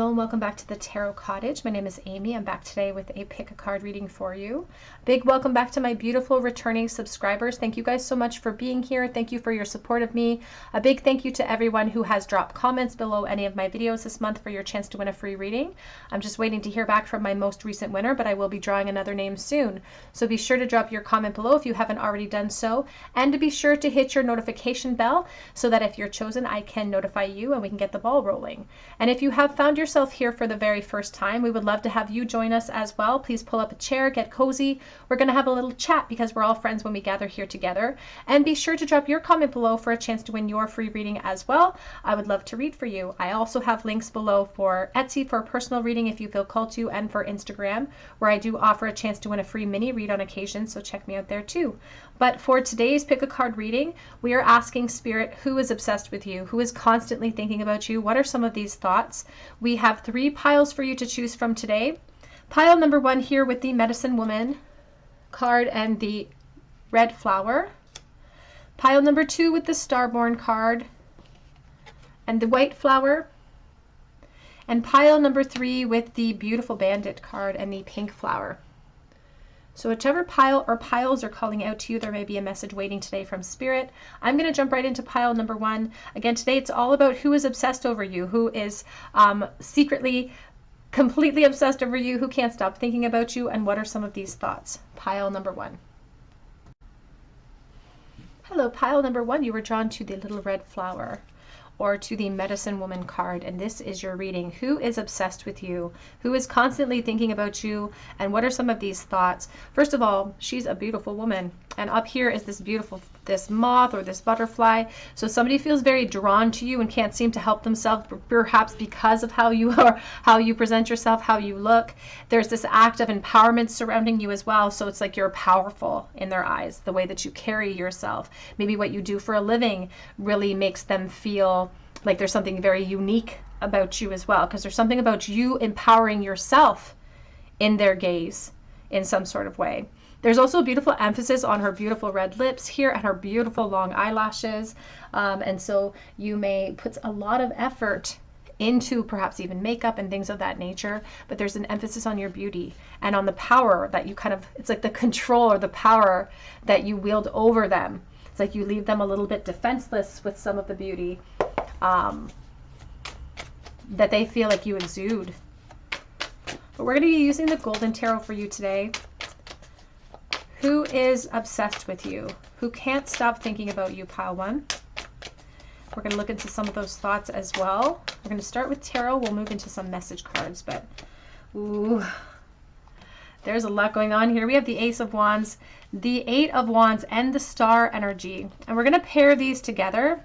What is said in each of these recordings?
Hello and welcome back to the Tarot Cottage. My name is Amy. I'm back today with a pick a card reading for you. Big welcome back to my beautiful returning subscribers. Thank you guys so much for being here. Thank you for your support of me. A big thank you to everyone who has dropped comments below any of my videos this month for your chance to win a free reading. I'm just waiting to hear back from my most recent winner, but I will be drawing another name soon. So be sure to drop your comment below if you haven't already done so, and to be sure to hit your notification bell so that if you're chosen, I can notify you and we can get the ball rolling. And if you have found yourself here for the very first time, we would love to have you join us as well. Please pull up a chair, get cozy. We're going to have a little chat because we're all friends when we gather here together. And be sure to drop your comment below for a chance to win your free reading as well. I would love to read for you. I also have links below for Etsy for a personal reading if you feel called to, and for Instagram, where I do offer a chance to win a free mini read on occasion, so check me out there too. But for today's pick a card reading, we are asking Spirit, who is obsessed with you? Who is constantly thinking about you? What are some of these thoughts? We have 3 piles for you to choose from today. Pile number 1 here with the Medicine Woman card and the red flower. Pile number 2 with the Starborn card and the white flower. And pile number 3 with the beautiful Bandit card and the pink flower. So whichever pile or piles are calling out to you, there may be a message waiting today from Spirit. I'm going to jump right into pile number 1. Again, today it's all about who is obsessed over you, who is secretly, completely obsessed over you, who can't stop thinking about you, and what are some of these thoughts. Pile number 1. Hello, pile number 1. You were drawn to the little red flower, or to the Medicine Woman card, and this is your reading. Who is obsessed with you? Who is constantly thinking about you? And what are some of these thoughts? First of all, she's a beautiful woman, and up here is this moth or this butterfly. So somebody feels very drawn to you and can't seem to help themselves, perhaps because of how you are, how you present yourself, how you look. There's this act of empowerment surrounding you as well. So it's like you're powerful in their eyes. The way that you carry yourself, maybe what you do for a living, really makes them feel like there's something very unique about you as well, because there's something about you empowering yourself in their gaze in some sort of way. There's also a beautiful emphasis on her beautiful red lips here and her beautiful long eyelashes. And so you may put a lot of effort into perhaps even makeup and things of that nature, but there's an emphasis on your beauty and on the power that you it's like the control or the power that you wield over them. It's like you leave them a little bit defenseless with some of the beauty that they feel like you exude. But we're going to be using the Golden Tarot for you today. Who is obsessed with you? Who can't stop thinking about you, pile 1? We're going to look into some of those thoughts as well. We're going to start with tarot. We'll move into some message cards, but ooh, there's a lot going on here. We have the Ace of Wands, the 8 of Wands, and the Star energy. And we're going to pair these together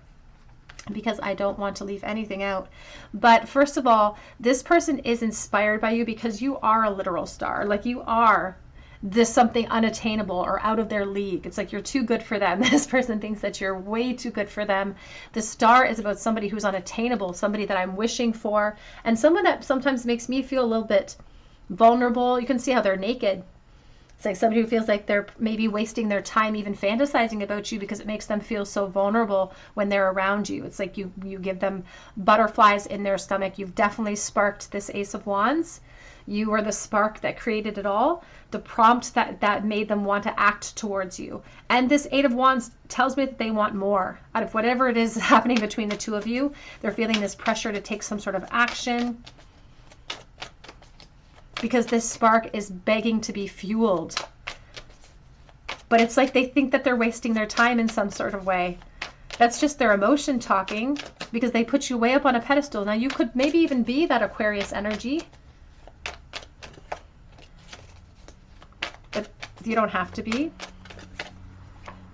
because I don't want to leave anything out. But first of all, this person is inspired by you because you are a literal star. Like you are this something unattainable or out of their league. It's like you're too good for them. This person thinks that you're way too good for them. The star is about somebody who's unattainable, somebody that I'm wishing for, and someone that sometimes makes me feel a little bit vulnerable. You can see how they're naked. It's like somebody who feels like they're maybe wasting their time even fantasizing about you because it makes them feel so vulnerable when they're around you. It's like you give them butterflies in their stomach. You've definitely sparked this Ace of Wands. You were the spark that created it all, the prompt that made them want to act towards you. And this 8 of Wands tells me that they want more out of whatever it is happening between the two of you. They're feeling this pressure to take some sort of action because this spark is begging to be fueled. But it's like they think that they're wasting their time in some sort of way. That's just their emotion talking because they put you way up on a pedestal. Now you could maybe even be that Aquarius energy. You don't have to be.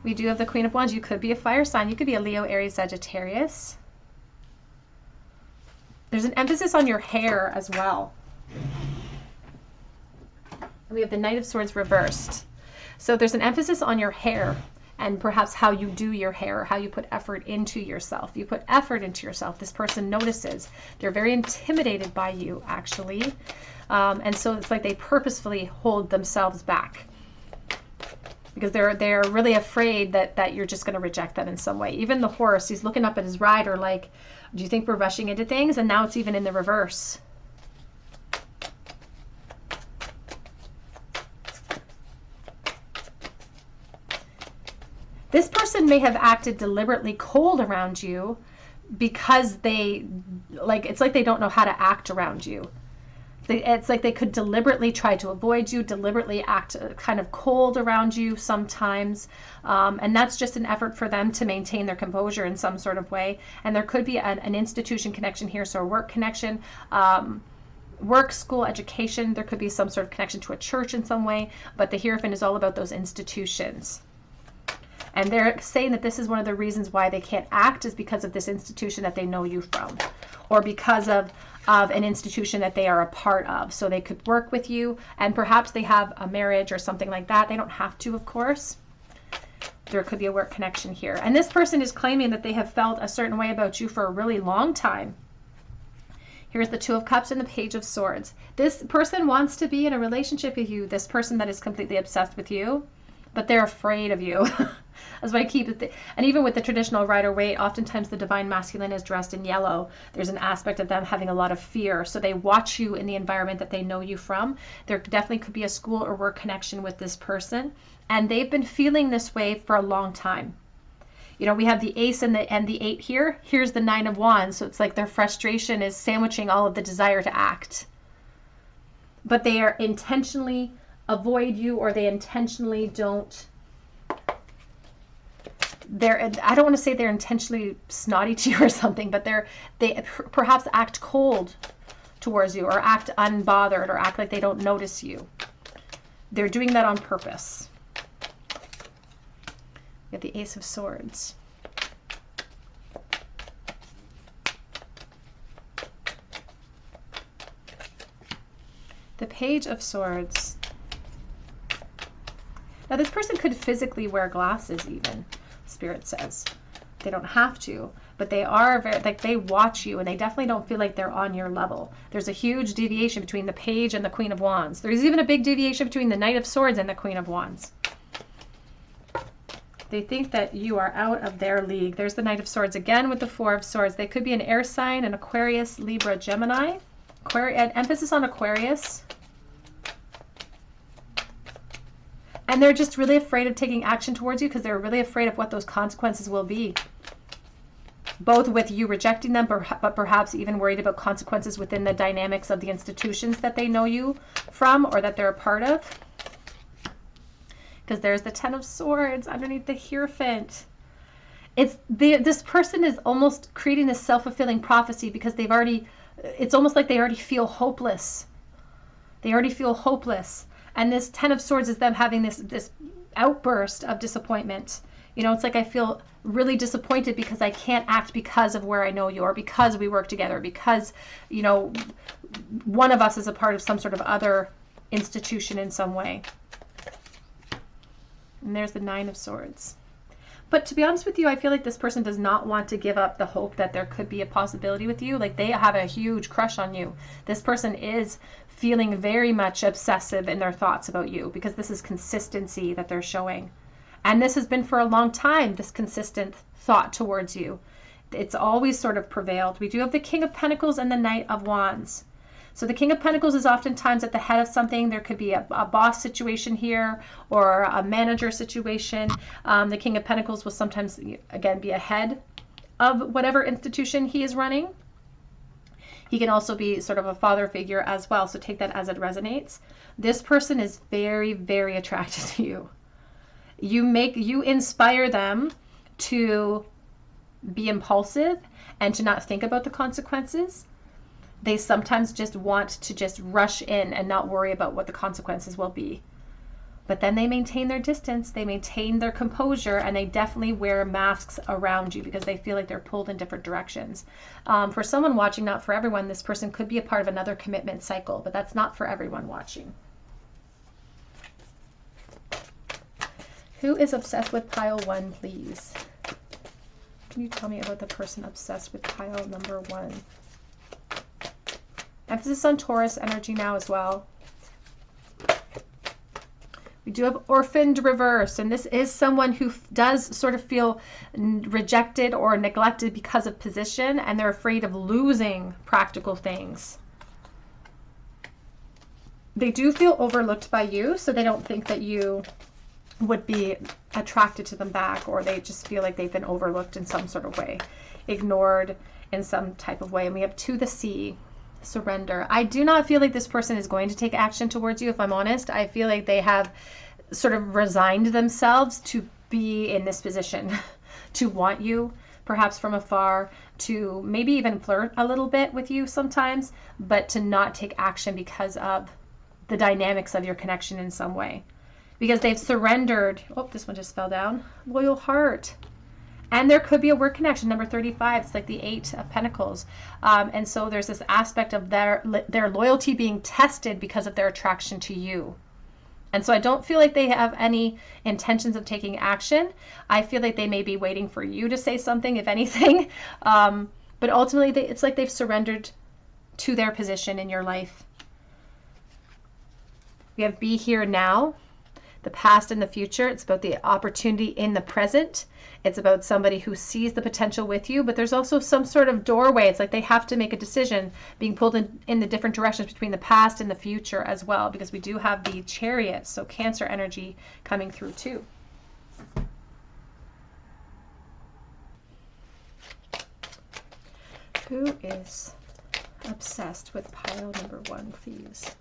We do have the Queen of Wands. You could be a fire sign. You could be a Leo, Aries, Sagittarius. There's an emphasis on your hair as well. We have the Knight of Swords reversed. So there's an emphasis on your hair and perhaps how you do your hair, how you put effort into yourself. You put effort into yourself. This person notices. They're very intimidated by you, actually. And so it's like they purposefully hold themselves back because they're really afraid that you're just going to reject them in some way. Even the horse, he's looking up at his rider like, do you think we're rushing into things? And now it's even in the reverse. This person may have acted deliberately cold around you because it's like they don't know how to act around you. It's like they could deliberately try to avoid you, deliberately act kind of cold around you sometimes. And that's just an effort for them to maintain their composure in some sort of way. And there could be an institution connection here, so a work connection, work, school, education. There could be some sort of connection to a church in some way, but the Hierophant is all about those institutions. And they're saying that this is one of the reasons why they can't act is because of this institution that they know you from, or because of an institution that they are a part of. So they could work with you, and perhaps they have a marriage or something like that. They don't have to, of course. There could be a work connection here. And this person is claiming that they have felt a certain way about you for a really long time. Here's the Two of Cups and the Page of Swords. This person wants to be in a relationship with you, this person that is completely obsessed with you, but they're afraid of you. That's why I keep it. And even with the traditional Rider-Waite, oftentimes the divine masculine is dressed in yellow. There's an aspect of them having a lot of fear. So they watch you in the environment that they know you from. There definitely could be a school or work connection with this person. And they've been feeling this way for a long time. You know, we have the Ace and the 8 here. Here's the 9 of Wands. So it's like their frustration is sandwiching all of the desire to act. But they are intentionally avoid you, or they intentionally don't. I don't want to say they're intentionally snotty to you or something, but they perhaps act cold towards you, or act unbothered, or act like they don't notice you. They're doing that on purpose. We have the Ace of Swords. The Page of Swords. Now this person could physically wear glasses even, Spirit says. They don't have to, but they are very, like, they watch you, and they definitely don't feel like they're on your level. There's a huge deviation between the Page and the Queen of Wands. There's even a big deviation between the Knight of Swords and the Queen of Wands. They think that you are out of their league. There's the Knight of Swords again with the Four of Swords. They could be an air sign, an Aquarius, Libra, Gemini. Emphasis on Aquarius. And they're just really afraid of taking action towards you because they're really afraid of what those consequences will be. Both with you rejecting them, but perhaps even worried about consequences within the dynamics of the institutions that they know you from, or that they're a part of. Because there's the 10 of Swords underneath the Hierophant. This person is almost creating this self-fulfilling prophecy because it's almost like they already feel hopeless. They already feel hopeless. And this 10 of Swords is them having this outburst of disappointment. You know, it's like I feel really disappointed because I can't act because of where I know you, or because we work together, because, you know, one of us is a part of some sort of other institution in some way. And there's the 9 of Swords. But to be honest with you, I feel like this person does not want to give up the hope that there could be a possibility with you. Like, they have a huge crush on you. This person is feeling very much obsessive in their thoughts about you, because this is consistency that they're showing. And this has been for a long time, this consistent thought towards you. It's always sort of prevailed. We do have the King of Pentacles and the Knight of Wands. So the King of Pentacles is oftentimes at the head of something. There could be a boss situation here, or a manager situation. The King of Pentacles will sometimes, again, be ahead of whatever institution he is running. He can also be sort of a father figure as well, so take that as it resonates. This person is very, very attracted to you. You inspire them to be impulsive and to not think about the consequences. They sometimes just want to just rush in and not worry about what the consequences will be. But then they maintain their distance, they maintain their composure, and they definitely wear masks around you because they feel like they're pulled in different directions. For someone watching, not for everyone, this person could be a part of another commitment cycle, but that's not for everyone watching. Who is obsessed with pile 1, please? Can you tell me about the person obsessed with pile number 1? Emphasis on Taurus energy now as well. We do have Orphaned reverse, and this is someone who does sort of feel rejected or neglected because of position, and they're afraid of losing practical things. They do feel overlooked by you, so they don't think that you would be attracted to them back, or they just feel like they've been overlooked in some sort of way, ignored in some type of way. And we have 2, the Sea, surrender. I do not feel like this person is going to take action towards you, if I'm honest. I feel like they have sort of resigned themselves to be in this position, to want you, perhaps from afar, to maybe even flirt a little bit with you sometimes, but to not take action because of the dynamics of your connection in some way. Because they've surrendered. Oh, this one just fell down. Loyal heart. And there could be a work connection, number 35. It's like the 8 of Pentacles. And so there's this aspect of their loyalty being tested because of their attraction to you. And so I don't feel like they have any intentions of taking action. I feel like they may be waiting for you to say something, if anything. But ultimately, it's like they've surrendered to their position in your life. We have be here now. The past and the future. It's about the opportunity in the present. It's about somebody who sees the potential with you, but there's also some sort of doorway. It's like they have to make a decision, being pulled in the different directions between the past and the future as well, because we do have the Chariot, so Cancer energy coming through too. Who is obsessed with pile number 1, please?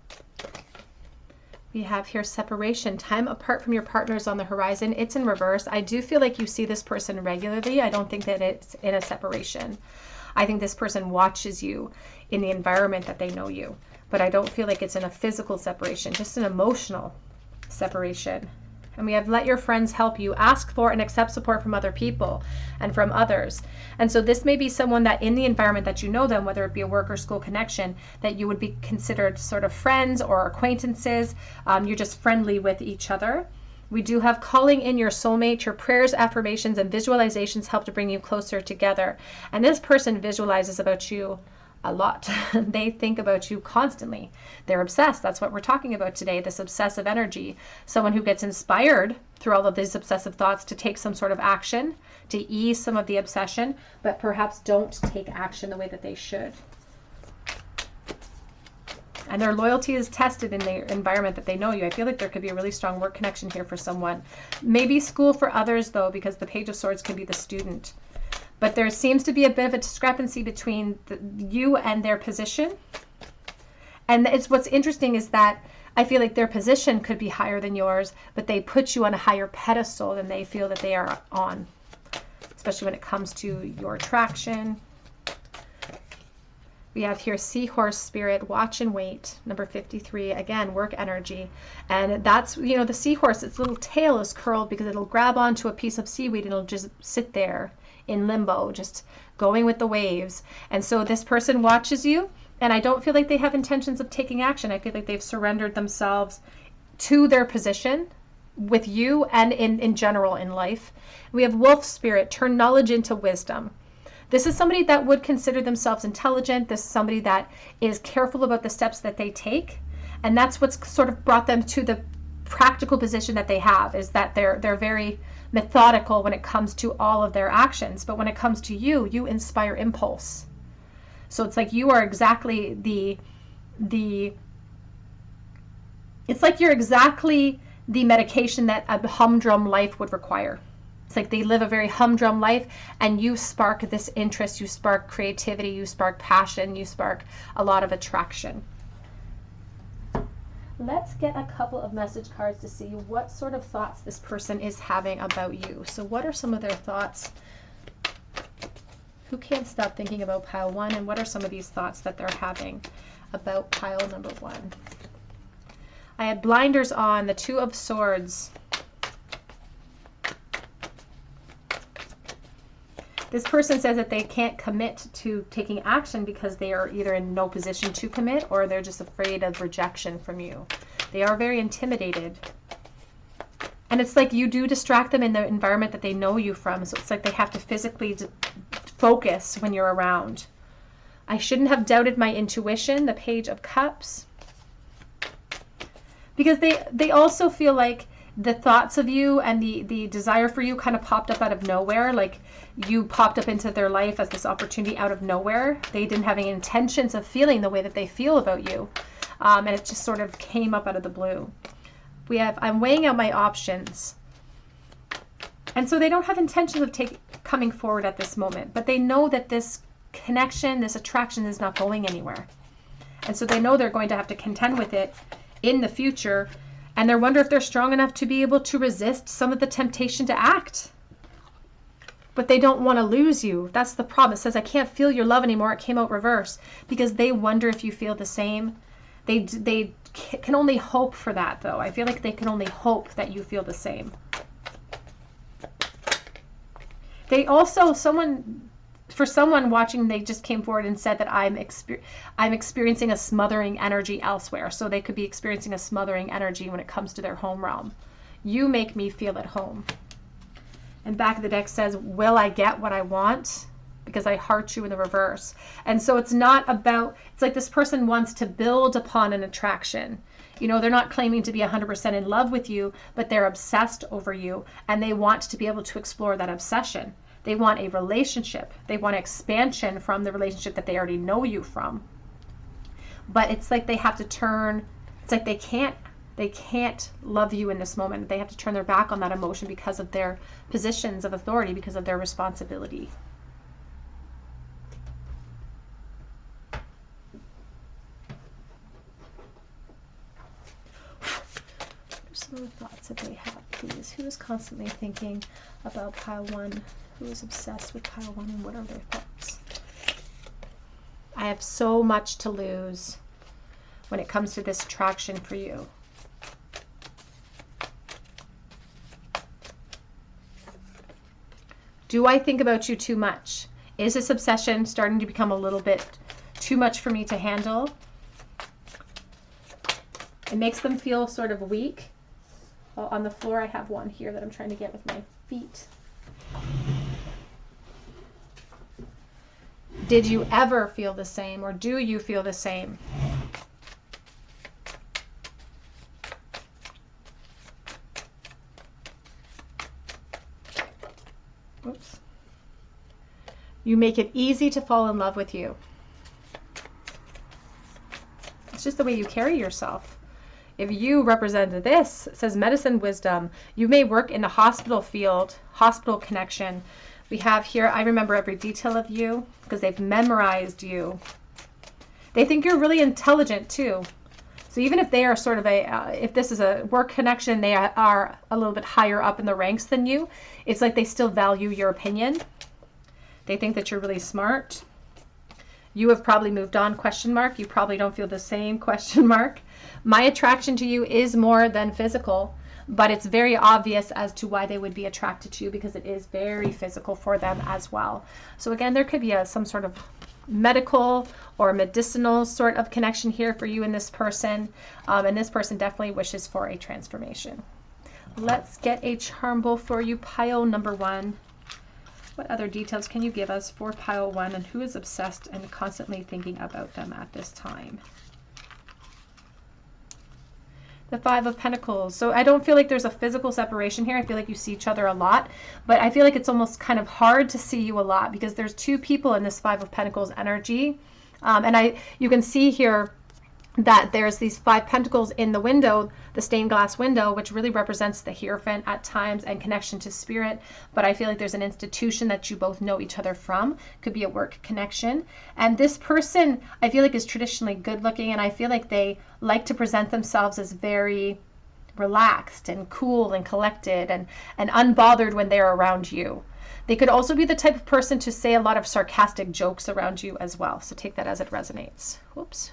We have here separation, time apart from your partner is on the horizon. It's in reverse. I do feel like you see this person regularly. I don't think that it's in a separation. I think this person watches you in the environment that they know you, but I don't feel like it's in a physical separation, just an emotional separation. And we have let your friends help you, ask for and accept support from other people and from others. And so this may be someone that in the environment that you know them, whether it be a work or school connection, that you would be considered sort of friends or acquaintances. You're just friendly with each other. We do have calling in your soulmate. Your prayers, affirmations, and visualizations help to bring you closer together. And this person visualizes about you a lot. They think about you constantly. They're obsessed. That's what we're talking about today, this obsessive energy. Someone who gets inspired through all of these obsessive thoughts to take some sort of action, to ease some of the obsession, but perhaps don't take action the way that they should. And their loyalty is tested in the environment that they know you. I feel like there could be a really strong work connection here for someone. Maybe school for others, though, because the Page of Swords can be the student. But there seems to be a bit of a discrepancy between you and their position. And what's interesting is that I feel like their position could be higher than yours, but they put you on a higher pedestal than they feel that they are on, especially when it comes to your attraction. We have here Seahorse Spirit, watch and wait, number 53, again, work energy. And that's, you know, the seahorse, its little tail is curled because it'll grab onto a piece of seaweed and it'll just sit there in limbo, just going with the waves. And so this person watches you, and I don't feel like they have intentions of taking action. I feel like they've surrendered themselves to their position with you and in general in life. We have Wolf Spirit, turn knowledge into wisdom. This is somebody that would consider themselves intelligent. This is somebody that is careful about the steps that they take. And that's what's sort of brought them to the practical position that they have, is that they're very methodical when it comes to all of their actions. But when it comes to you, you inspire impulse. So it's like you are exactly it's like you're exactly the medication that a humdrum life would require. It's like they live a very humdrum life, and you spark this interest, you spark creativity, you spark passion, you spark a lot of attraction. Let's get a couple of message cards to see what sort of thoughts this person is having about you. So what are some of their thoughts? Who can't stop thinking about pile 1, and what are some of these thoughts that they're having about pile number 1? I had blinders on, the 2 of Swords. This person says that they can't commit to taking action because they are either in no position to commit, or they're just afraid of rejection from you. They are very intimidated. And it's like you do distract them in the environment that they know you from. So it's like they have to physically focus when you're around. I shouldn't have doubted my intuition, the Page of Cups. Because they also feel like the thoughts of you and the desire for you kind of popped up out of nowhere. Like you popped up into their life as this opportunity out of nowhere. They didn't have any intentions of feeling the way that they feel about you. And it just sort of came up out of the blue. We have, I'm weighing out my options. And so they don't have intentions of coming forward at this moment, but they know that this connection, this attraction is not going anywhere. And so they know they're going to have to contend with it in the future. And they wonder if they're strong enough to be able to resist some of the temptation to act. But they don't want to lose you. That's the problem. It says, I can't feel your love anymore. It came out reverse because they wonder if you feel the same. They can only hope for that, though. I feel like they can only hope that you feel the same. They also, for someone watching, they just came forward and said that I'm experiencing a smothering energy elsewhere. So they could be experiencing a smothering energy when it comes to their home realm. You make me feel at home. And back of the deck says, will I get what I want? Because I heart you in the reverse. And so it's not about, it's like this person wants to build upon an attraction. You know, they're not claiming to be 100% in love with you, but they're obsessed over you. And they want to be able to explore that obsession. They want a relationship. They want expansion from the relationship that they already know you from. But it's like they have to turn, it's like they can't love you in this moment. They have to turn their back on that emotion because of their positions of authority, because of their responsibility. Some of the thoughts that they have, please. Who is constantly thinking about pile one? Who is obsessed with pile one, and what are their thoughts? I have so much to lose when it comes to this attraction for you. Do I think about you too much? Is this obsession starting to become a little bit too much for me to handle? It makes them feel sort of weak. Well, on the floor, I have one here that I'm trying to get with my feet. Did you ever feel the same, or do you feel the same? Oops. You make it easy to fall in love with you. It's just the way you carry yourself. If you represent this, it says medicine wisdom. You may work in the hospital field, hospital connection. We have here, I remember every detail of you because they've memorized you. They think you're really intelligent too. So even if they are sort of if this is a work connection, they are a little bit higher up in the ranks than you. It's like they still value your opinion. They think that you're really smart. You have probably moved on, question mark. You probably don't feel the same, question mark. My attraction to you is more than physical, but it's very obvious as to why they would be attracted to you because it is very physical for them as well. So again, there could be some sort of medical or medicinal sort of connection here for you and this person. And this person definitely wishes for a transformation. Let's get a charm bowl for you, pile number one. What other details can you give us for pile one, and who is obsessed and constantly thinking about them at this time? The Five of Pentacles. So I don't feel like there's a physical separation here. I feel like you see each other a lot, but I feel like it's almost kind of hard to see you a lot because there's two people in this Five of Pentacles energy. And you can see here that there's these 5 pentacles in the window, the stained glass window, which really represents the Hierophant at times and connection to spirit. But I feel like there's an institution that you both know each other from. Could be a work connection. And this person, I feel like, is traditionally good looking, and I feel like they like to present themselves as very relaxed and cool and collected and unbothered when they're around you. They could also be the type of person to say a lot of sarcastic jokes around you as well. So take that as it resonates. Whoops.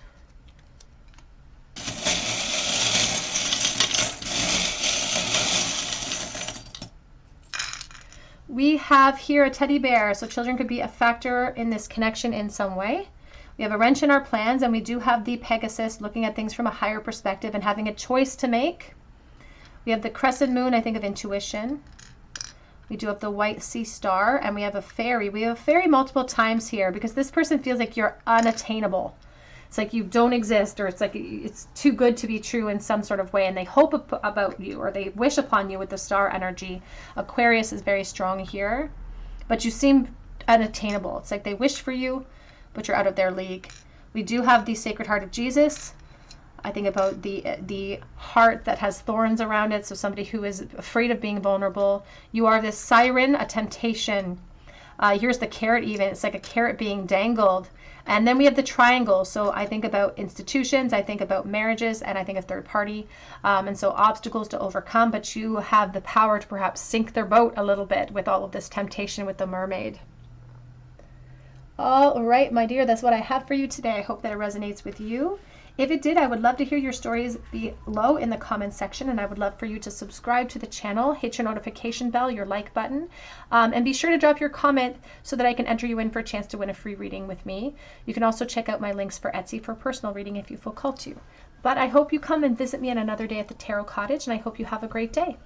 We have here a teddy bear, so children could be a factor in this connection in some way. We have a wrench in our plans, and we do have the Pegasus looking at things from a higher perspective and having a choice to make. We have the crescent moon, I think, of intuition. We do have the white sea star, and we have a fairy. We have a fairy multiple times here because this person feels like you're unattainable. It's like you don't exist, or it's like it's too good to be true in some sort of way, and they hope about you, or they wish upon you with the star energy. Aquarius is very strong here, but you seem unattainable. It's like they wish for you, but you're out of their league. We do have the Sacred Heart of Jesus. I think about the heart that has thorns around it, so somebody who is afraid of being vulnerable. You are this siren, a temptation. Here's the carrot even. It's like a carrot being dangled. And then we have the triangle. So I think about institutions, I think about marriages, and I think of third party. And so obstacles to overcome, but you have the power to perhaps sink their boat a little bit with all of this temptation with the mermaid. All right, my dear, that's what I have for you today. I hope that it resonates with you. If it did, I would love to hear your stories below in the comments section, and I would love for you to subscribe to the channel, hit your notification bell, your like button, and be sure to drop your comment so that I can enter you in for a chance to win a free reading with me. You can also check out my links for Etsy for personal reading if you feel called to. But I hope you come and visit me on another day at the Tarot Cottage, and I hope you have a great day.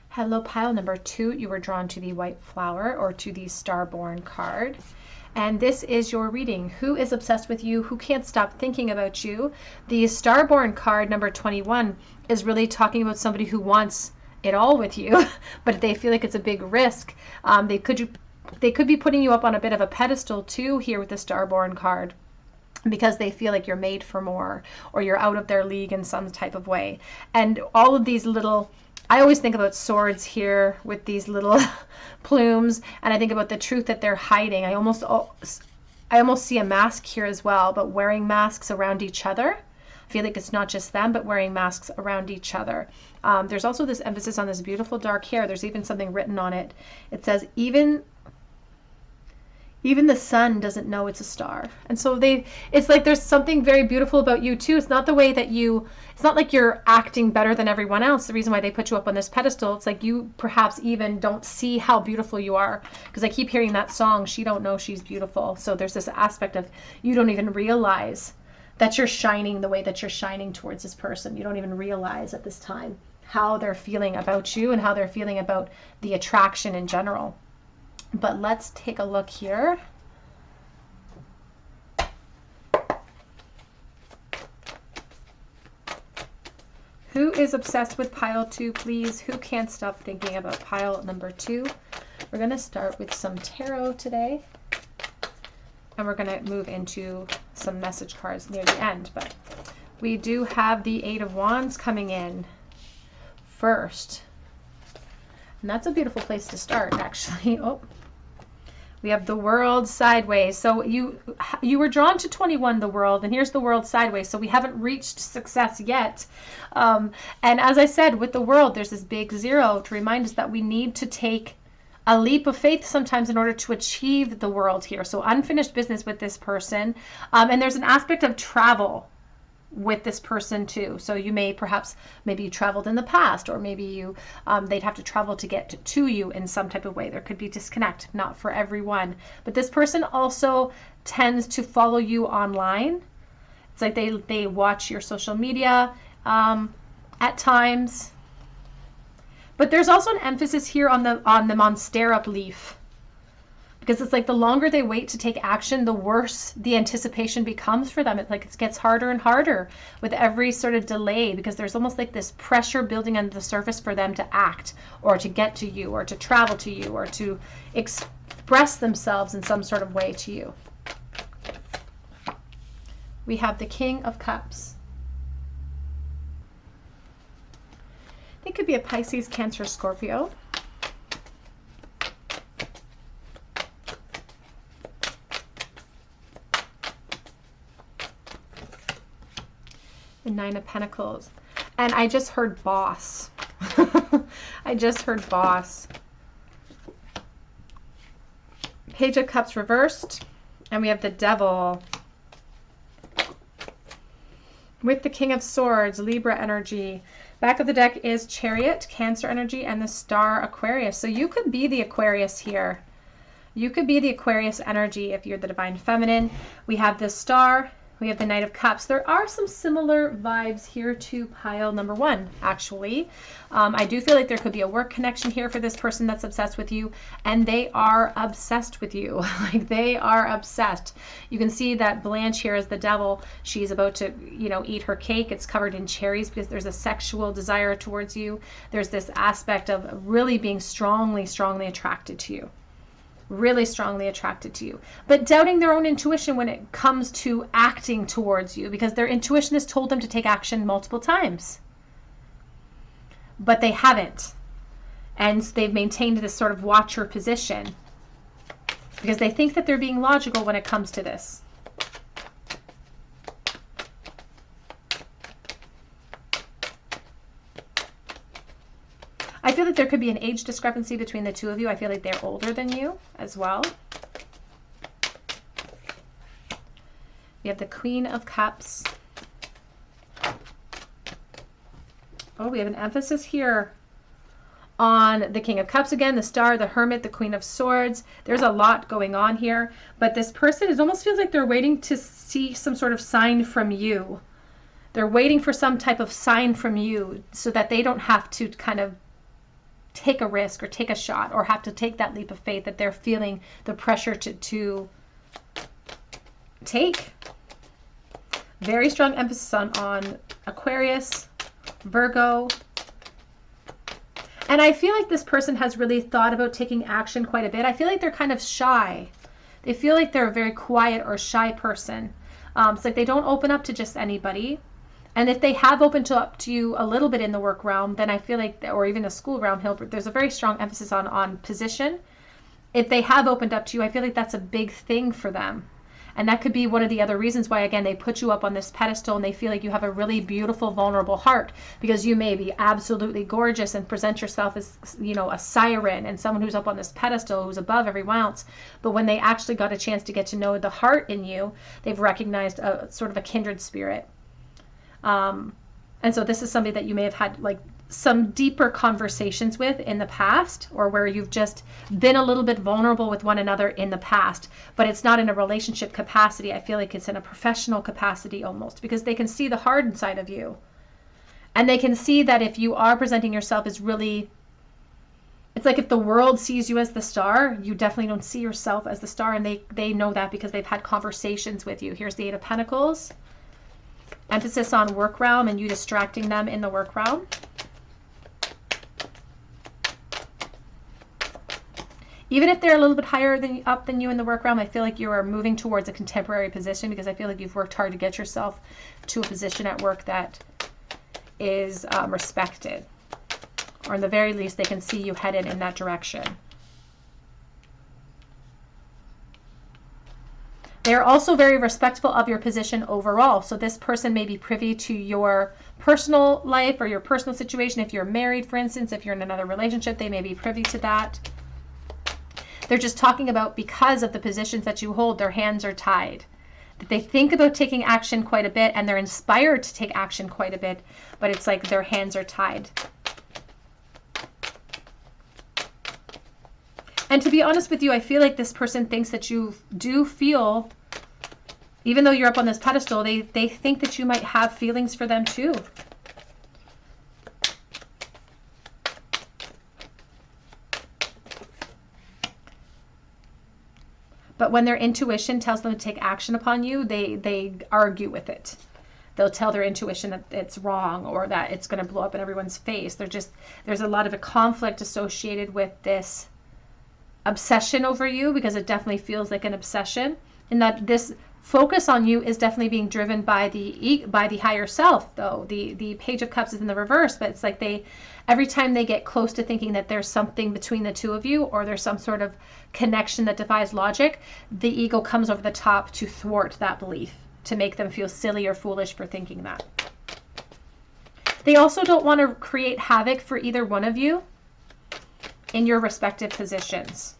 Hello, pile number 2. You were drawn to the white flower or to the Starborn card. And this is your reading. Who is obsessed with you? Who can't stop thinking about you? The Starborn card, number 21, is really talking about somebody who wants it all with you, but they feel like it's a big risk. They could be putting you up on a bit of a pedestal too here with the Starborn card, because they feel like you're made for more, or you're out of their league in some type of way. And all of these little, I always think about swords here with these little plumes, and I think about the truth that they're hiding. I almost see a mask here as well, but wearing masks around each other. I feel like it's not just them, but wearing masks around each other. There's also this emphasis on this beautiful dark hair. There's even something written on it. It says, even the sun doesn't know it's a star. And so it's like there's something very beautiful about you too. It's not the way that it's not like you're acting better than everyone else. The reason why they put you up on this pedestal, it's like you perhaps even don't see how beautiful you are. Because I keep hearing that song, She Don't Know She's Beautiful. So there's this aspect of you don't even realize that you're shining the way that you're shining towards this person. You don't even realize at this time how they're feeling about you and how they're feeling about the attraction in general. But let's take a look here. Who is obsessed with pile 2, please? Who can't stop thinking about pile number 2? We're going to start with some tarot today, and we're going to move into some message cards near the end. But we do have the 8 of Wands coming in first. And that's a beautiful place to start, actually. Oh, we have the World sideways. So you were drawn to 21, the World, and here's the World sideways. So we haven't reached success yet. And as I said, with the World, there's this big 0 to remind us that we need to take a leap of faith sometimes in order to achieve the World here. So unfinished business with this person. And there's an aspect of travel with this person too. So you may maybe you traveled in the past, or maybe you they'd have to travel to get to you in some type of way. There could be disconnect, not for everyone. But this person also tends to follow you online. It's like they watch your social media at times. But there's also an emphasis here on the monstera leaf. Because it's like the longer they wait to take action, the worse the anticipation becomes for them. It's like it gets harder and harder with every sort of delay, because there's almost like this pressure building under the surface for them to act, or to get to you, or to travel to you, or to express themselves in some sort of way to you. We have the King of Cups. It could be a Pisces, Cancer, Scorpio. The 9 of Pentacles. And I just heard boss. I just heard boss. Page of Cups reversed. And we have the Devil. With the King of Swords, Libra energy. Back of the deck is Chariot, Cancer energy, and the Star, Aquarius. So you could be the Aquarius here. You could be the Aquarius energy if you're the Divine Feminine. We have the Star. We have the Knight of Cups. There are some similar vibes here to pile number 1, actually. I do feel like there could be a work connection here for this person that's obsessed with you, and they are obsessed with you. Like, they are obsessed. You can see that Blanche here is the Devil. She's about to, eat her cake. It's covered in cherries because there's a sexual desire towards you. There's this aspect of really being strongly, strongly attracted to you. really strongly attracted to you, but doubting their own intuition when it comes to acting towards you, because their intuition has told them to take action multiple times, but they haven't. And they've maintained this sort of watcher position because they think that they're being logical when it comes to this. I feel like there could be an age discrepancy between the two of you. I feel like they're older than you as well. We have the Queen of Cups. Oh, we have an emphasis here on the King of Cups again, the Star, the Hermit, the Queen of Swords. There's a lot going on here, but this person, it almost feels like they're waiting to see some sort of sign from you. They're waiting for some type of sign from you so that they don't have to kind of take a risk or take a shot or have to take that leap of faith that they're feeling the pressure to take. Very strong emphasis on Aquarius, Virgo. And I feel like this person has really thought about taking action quite a bit. I feel like they're kind of shy. They feel like they're a very quiet or shy person. It's like they don't open up to just anybody. And if they have opened up to you a little bit in the work realm, then I feel like, or even the school realm, there's a very strong emphasis on position. If they have opened up to you, I feel like that's a big thing for them. And that could be one of the other reasons why, again, they put you up on this pedestal and they feel like you have a really beautiful, vulnerable heart, because you may be absolutely gorgeous and present yourself as, you know, a siren and someone who's up on this pedestal who's above everyone else. But when they actually got a chance to get to know the heart in you, they've recognized a sort of a kindred spirit. And so this is somebody that you may have had like some deeper conversations with in the past, or where you've just been a little bit vulnerable with one another in the past, but it's not in a relationship capacity. I feel like it's in a professional capacity almost, because they can see the heart inside of you. And they can see that if you are presenting yourself as really, it's like if the world sees you as the star, you definitely don't see yourself as the star. And they know that because they've had conversations with you. Here's the Eight of Pentacles. Emphasis on work realm and you distracting them in the work realm. Even if they're a little bit higher up than you in the work realm, I feel like you are moving towards a contemporary position, because I feel like you've worked hard to get yourself to a position at work that is respected. Or in the very least, they can see you headed in that direction. They are also very respectful of your position overall. So this person may be privy to your personal life or your personal situation. If you're married, for instance, if you're in another relationship, they may be privy to that. They're just talking about, because of the positions that you hold, their hands are tied. That they think about taking action quite a bit and they're inspired to take action quite a bit, but it's like their hands are tied. And to be honest with you, I feel like this person thinks that you do feel, even though you're up on this pedestal, they think that you might have feelings for them too. But when their intuition tells them to take action upon you, they argue with it. They'll tell their intuition that it's wrong or that it's going to blow up in everyone's face. There's a lot of a conflict associated with this obsession over you, because it definitely feels like an obsession, and that this focus on you is definitely being driven by the higher self. Though the Page of Cups is in the reverse, but it's like every time they get close to thinking that there's something between the two of you, or there's some sort of connection that defies logic, the ego comes over the top to thwart that belief, to make them feel silly or foolish for thinking that. They also don't want to create havoc for either one of you in your respective positions.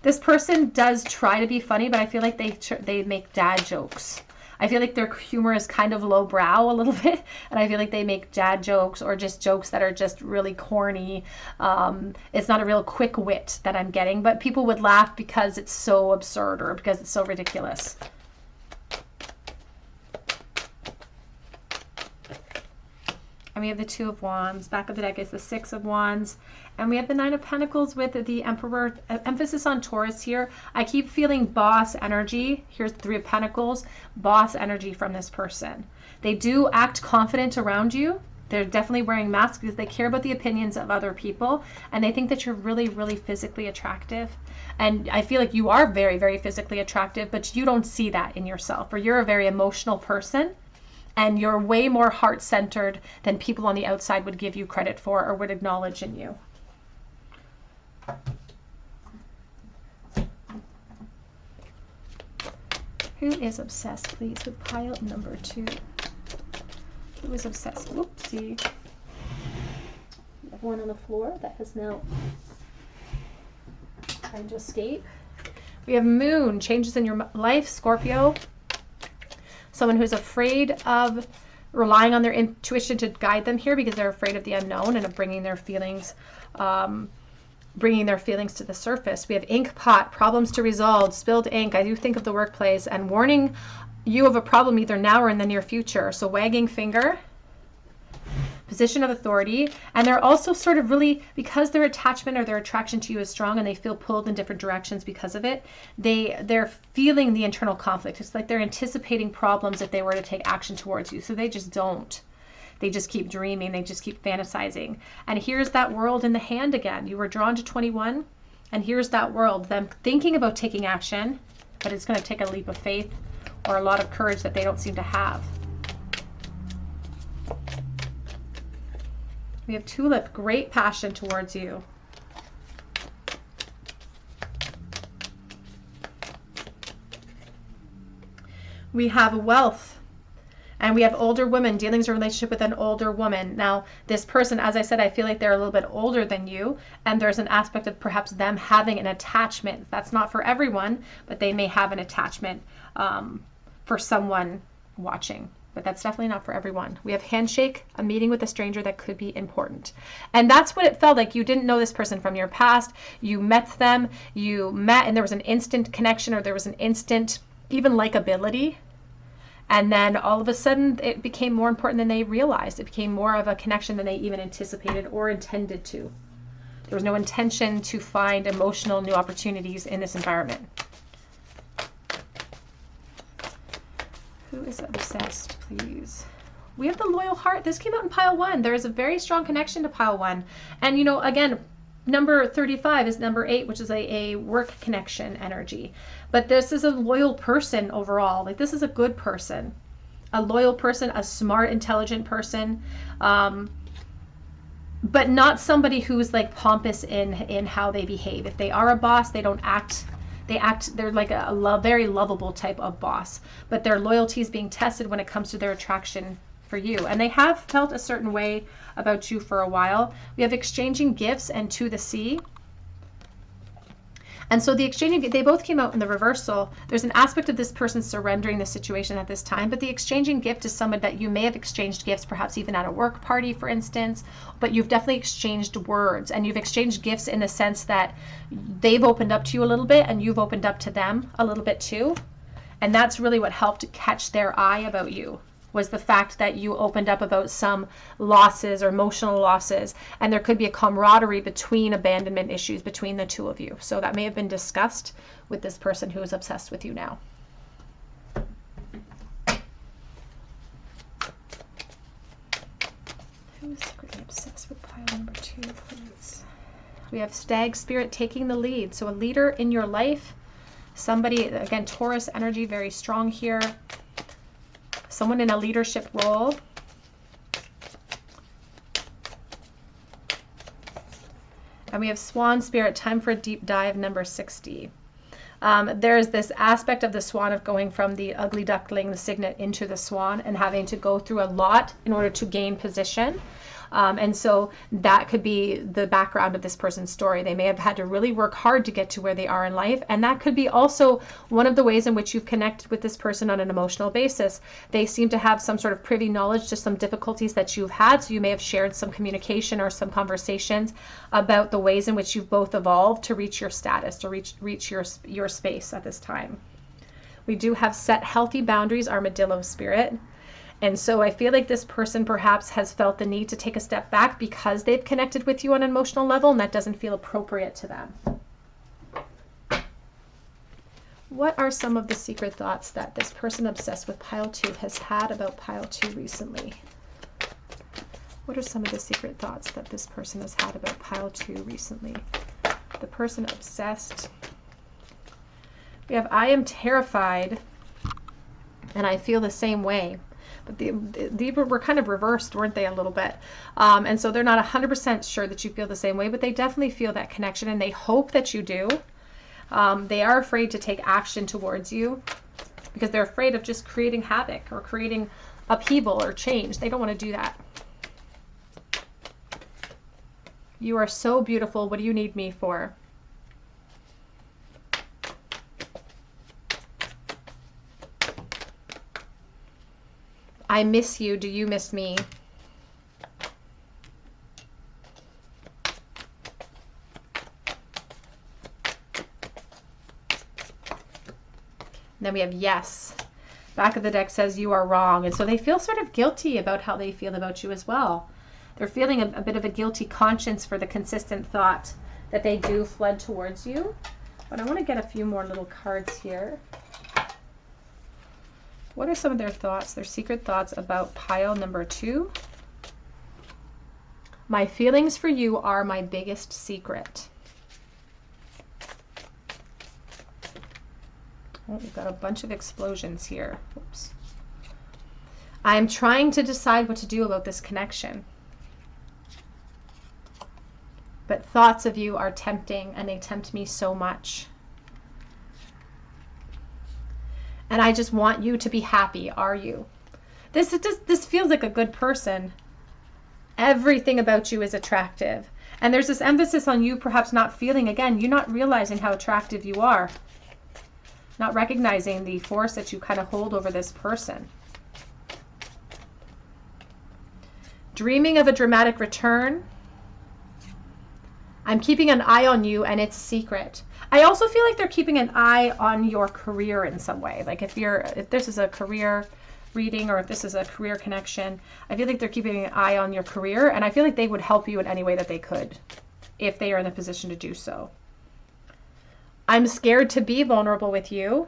This person does try to be funny, but I feel like they make dad jokes. I feel like their humor is kind of lowbrow a little bit, and I feel like they make dad jokes or just jokes that are just really corny. It's not a real quick wit that I'm getting, but people would laugh because it's so absurd or because it's so ridiculous. And we have the Two of Wands. Back of the deck is the Six of Wands. And we have the Nine of Pentacles with the Emperor. Emphasis on Taurus here. I keep feeling boss energy. Here's the Three of Pentacles. Boss energy from this person. They do act confident around you. They're definitely wearing masks because they care about the opinions of other people, and they think that you're really, really physically attractive. And I feel like you are very, very physically attractive, but you don't see that in yourself, or you're a very emotional person, and you're way more heart-centered than people on the outside would give you credit for or would acknowledge in you. Who is obsessed, please, with pile number 2? Who is obsessed? Whoopsie. We have one on the floor that has now tried to escape. We have Moon, changes in your life, Scorpio. Someone who's afraid of relying on their intuition to guide them here because they're afraid of the unknown and of bringing their feelings to the surface. We have ink pot, problems to resolve, spilled ink. I do think of the workplace, and warning you of a problem either now or in the near future. So wagging finger, position of authority, and they're also sort of really, because their attachment or their attraction to you is strong and they feel pulled in different directions because of it, they're feeling the internal conflict. It's like they're anticipating problems if they were to take action towards you. So they just don't. They just keep dreaming. They just keep fantasizing. And here's that world in the hand again. You were drawn to 21, and here's that world, them thinking about taking action, but it's going to take a leap of faith or a lot of courage that they don't seem to have. We have Tulip, great passion towards you. We have Wealth. And we have older woman, dealings in a relationship with an older woman. Now, this person, as I said, I feel like they're a little bit older than you, and there's an aspect of perhaps them having an attachment. That's not for everyone, but they may have an attachment for someone watching. But that's definitely not for everyone. We have handshake, a meeting with a stranger that could be important. And that's what it felt like. You didn't know this person from your past. You met them, and there was an instant connection, or there was an instant even likability. And then all of a sudden it became more important than they realized. It became more of a connection than they even anticipated or intended to. There was no intention to find emotional new opportunities in this environment. Who is obsessed, please? We have the loyal heart. This came out in pile 1. There is a very strong connection to pile 1. And, you know, again, number 35 is number 8, which is a work connection energy. But this is a loyal person overall. Like, this is a good person, a loyal person, a smart, intelligent person, but not somebody who's like pompous in how they behave. If they are a boss, they don't act. They're like a very lovable type of boss, but their loyalty is being tested when it comes to their attraction for you. And they have felt a certain way about you for a while. We have exchanging gifts and to the sea. And so the exchanging, they both came out in the reversal. There's an aspect of this person surrendering the situation at this time, but the exchanging gift is someone that you may have exchanged gifts, perhaps even at a work party, for instance, but you've definitely exchanged words, and you've exchanged gifts in the sense that they've opened up to you a little bit and you've opened up to them a little bit too. And that's really what helped catch their eye about you, was the fact that you opened up about some losses or emotional losses, and there could be a camaraderie between abandonment issues between the two of you. So that may have been discussed with this person who is obsessed with you now. Who is secretly obsessed with pile number 2, please? We have stag spirit taking the lead. So a leader in your life, somebody, again, Taurus energy, very strong here. Someone in a leadership role. And we have Swan Spirit, time for a deep dive, number 60. There's this aspect of the swan of going from the ugly duckling, the cygnet, into the swan and having to go through a lot in order to gain position. And so that could be the background of this person's story. They may have had to really work hard to get to where they are in life. And that could be also one of the ways in which you've connected with this person on an emotional basis. They seem to have some sort of privy knowledge to some difficulties that you've had. So you may have shared some communication or some conversations about the ways in which you've both evolved to reach your status, to reach your space at this time. We do have set healthy boundaries, Armadillo Spirit. And so I feel like this person perhaps has felt the need to take a step back because they've connected with you on an emotional level, and that doesn't feel appropriate to them. What are some of the secret thoughts that this person obsessed with pile 2 has had about pile 2 recently? What are some of the secret thoughts that this person has had about pile 2 recently? The person obsessed. We have, I am terrified and I feel the same way. But these were kind of reversed, weren't they, a little bit? And so they're not 100% sure that you feel the same way, but they definitely feel that connection and they hope that you do. They are afraid to take action towards you because they're afraid of just creating havoc or creating upheaval or change. They don't want to do that. You are so beautiful. What do you need me for? I miss you. Do you miss me? Then we have yes. Back of the deck says you are wrong. And so they feel sort of guilty about how they feel about you as well. They're feeling a bit of a guilty conscience for the consistent thought that they do flood towards you. But I want to get a few more little cards here. What are some of their thoughts, their secret thoughts about pile number 2? My feelings for you are my biggest secret. Oh, we've got a bunch of explosions here. Oops. I'm trying to decide what to do about this connection. But thoughts of you are tempting, and they tempt me so much. And I just want you to be happy. Are you? This feels like a good person. Everything about you is attractive. And there's this emphasis on you perhaps not feeling, again, you're not realizing how attractive you are. Not recognizing the force that you kind of hold over this person. Dreaming of a dramatic return. I'm keeping an eye on you and it's secret. I also feel like they're keeping an eye on your career in some way. Like if this is a career reading or if this is a career connection, I feel like they're keeping an eye on your career, and I feel like they would help you in any way that they could if they are in a position to do so. I'm scared to be vulnerable with you.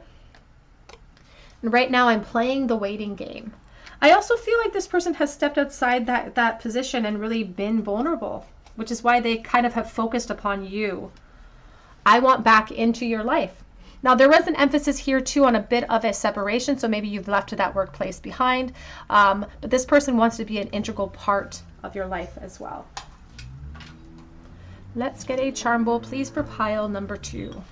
And right now I'm playing the waiting game. I also feel like this person has stepped outside that position and really been vulnerable, which is why they kind of have focused upon you. I want back into your life. Now, there was an emphasis here too on a bit of a separation, so maybe you've left that workplace behind, but this person wants to be an integral part of your life as well. Let's get a charm bowl, please, for pile number 2.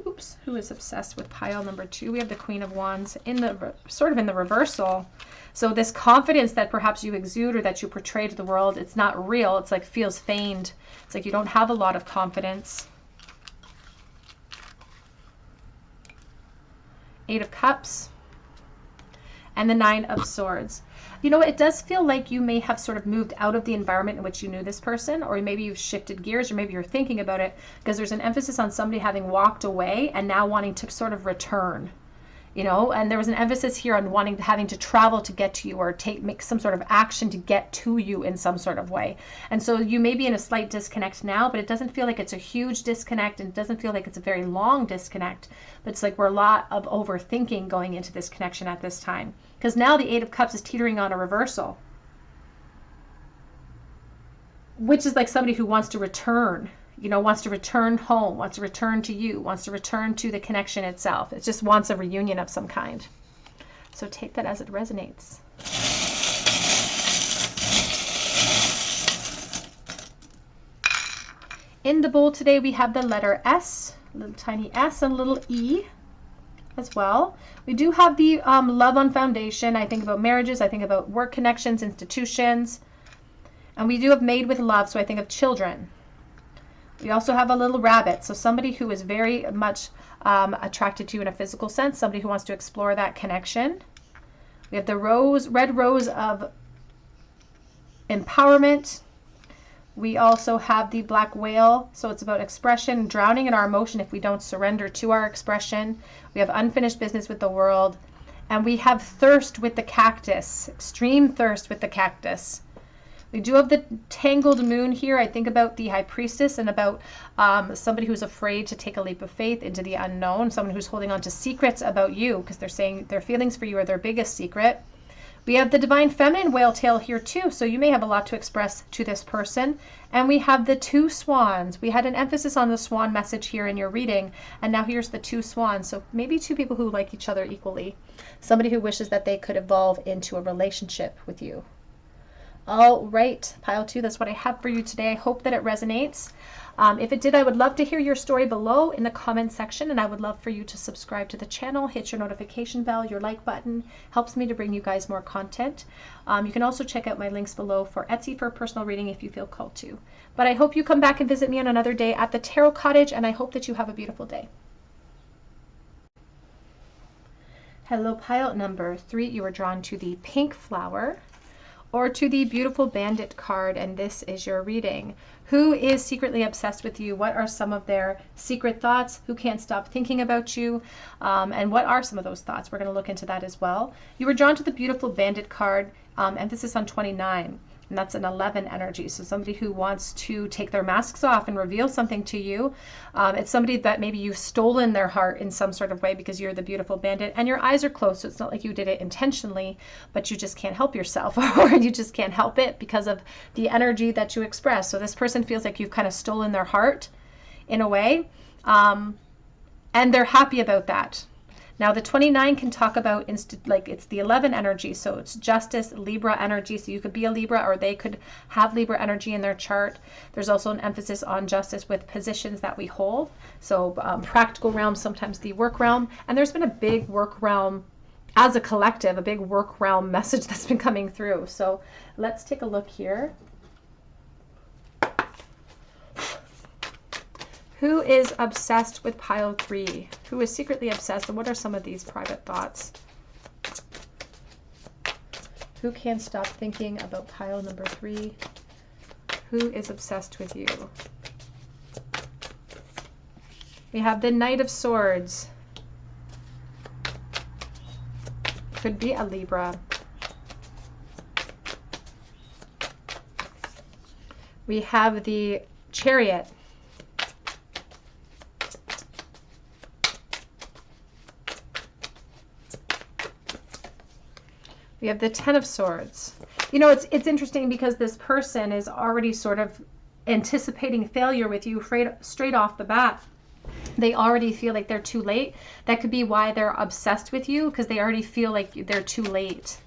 Oops, who is obsessed with pile number 2? We have the Queen of Wands in the sort of in the reversal. So this confidence that perhaps you exude or that you portray to the world, it's not real. It's like feels feigned. It's like you don't have a lot of confidence. 8 of Cups and the 9 of Swords. You know, it does feel like you may have sort of moved out of the environment in which you knew this person, or maybe you've shifted gears, or maybe you're thinking about it, because there's an emphasis on somebody having walked away and now wanting to sort of return. You know, and there was an emphasis here on having to travel to get to you, or make some sort of action to get to you in some sort of way. And so you may be in a slight disconnect now, but it doesn't feel like it's a huge disconnect, and it doesn't feel like it's a very long disconnect. But it's like we're a lot of overthinking going into this connection at this time, because now the 8 of Cups is teetering on a reversal, which is like somebody who wants to return. You know, wants to return home, wants to return to you, wants to return to the connection itself. It just wants a reunion of some kind. So take that as it resonates. In the bowl today, we have the letter S, a little tiny S and a little E as well. We do have the love on foundation. I think about marriages. I think about work connections, institutions. And we do have made with love, so I think of children. We also have a little rabbit, so somebody who is very much attracted to you in a physical sense, somebody who wants to explore that connection. We have the red rose of empowerment. We also have the black whale, so it's about expression, drowning in our emotion if we don't surrender to our expression. We have unfinished business with the world. And we have thirst with the cactus, extreme thirst with the cactus. We do have the tangled moon here. I think about the high priestess and about somebody who's afraid to take a leap of faith into the unknown, someone who's holding on to secrets about you because they're saying their feelings for you are their biggest secret. We have the Divine Feminine whale tail here too, so you may have a lot to express to this person. And we have the 2 swans. We had an emphasis on the swan message here in your reading, and now here's the 2 swans. So maybe 2 people who like each other equally. Somebody who wishes that they could evolve into a relationship with you. All right, pile 2, that's what I have for you today. I hope that it resonates. If it did, I would love to hear your story below in the comment section, and I would love for you to subscribe to the channel, hit your notification bell, your like button, helps me to bring you guys more content. You can also check out my links below for Etsy for a personal reading if you feel called to. But I hope you come back and visit me on another day at the Tarot Cottage, and I hope that you have a beautiful day. Hello, pile number 3. You are drawn to the pink flower or to the beautiful bandit card, and this is your reading. Who is secretly obsessed with you? What are some of their secret thoughts? Who can't stop thinking about you? And what are some of those thoughts? We're going to look into that as well. You were drawn to the beautiful bandit card, emphasis on 29. And that's an 11 energy. So somebody who wants to take their masks off and reveal something to you. It's somebody that maybe you've stolen their heart in some sort of way because you're the beautiful bandit and your eyes are closed. So it's not like you did it intentionally, but you just can't help yourself, or you just can't help it because of the energy that you express. So this person feels like you've kind of stolen their heart in a way. And they're happy about that. Now the 29 can talk about like it's the 11 energy, so it's justice, Libra energy. So you could be a Libra or they could have Libra energy in their chart. There's also an emphasis on justice with positions that we hold. So practical realm, sometimes the work realm. And there's been a big work realm as a collective, a big work realm message that's been coming through. So let's take a look here. Who is obsessed with pile 3? Who is secretly obsessed, and what are some of these private thoughts? Who can't stop thinking about pile number 3? Who is obsessed with you? We have the Knight of Swords. Could be a Libra. We have the Chariot. We have the 10 of Swords. You know, it's interesting because this person is already sort of anticipating failure with you straight off the bat. They already feel like they're too late. That could be why they're obsessed with you, because they already feel like they're too late.